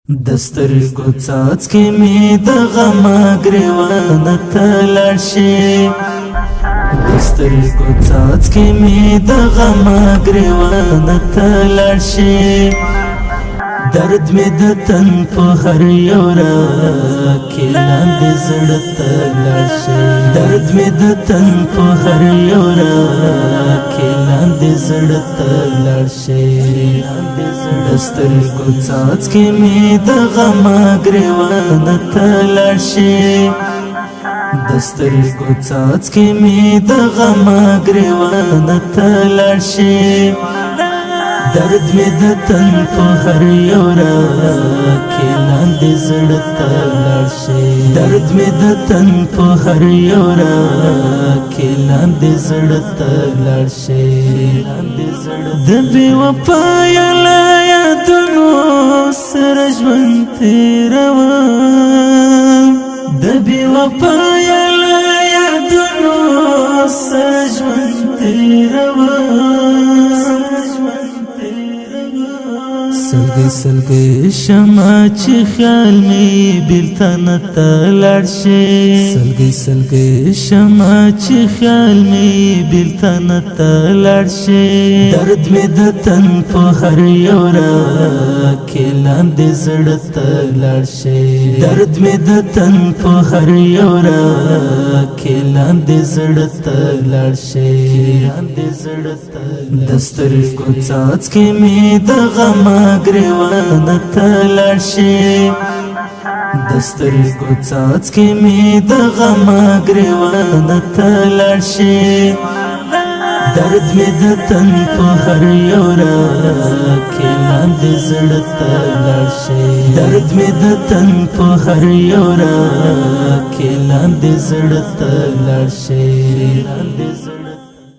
دستر گوڅاڅ کې می د غم گریوان تلاشي دستر گوڅاڅ کې می د غم گریوان تلاشي درد می د تن په هر یو را کې لاندې زړه تلاشي درد می د تن په هر یو را کې لاندې زړه تلاشي دستر گوڅاڅ کې می د غم گریوان تلاشي دستر گوڅاڅ کې می د غم گریوان تلاشي درد می د تن په هر یو را کې لاندې زړه تلاشي درد می د تن په هر یو را کې لاندې زړه تلاشي د بې وفای له یادونو سره ژوند تېروم د بې وفای له یادونو سره ژوند تېروم سلګي سلګي شمع چې خیال می بیلتن تلاړ شي سلګي سلګي شمع چې خیال می بیلتن تلاړ شي درد می د تن په هر یو را کې لاندې زړه تلاړ شي درد می د تن په هر یو را کې لاندې زړه تلاړ شي دستر گوڅاڅ کې می د غم گریوان تلاشي دستر گوڅاڅ کې می د غم گریوان تلاشي درد می د تن په هر یو را کې لاندې زړه تلاشي درد می د تن په هر یو را کې لاندې زړه تلاشي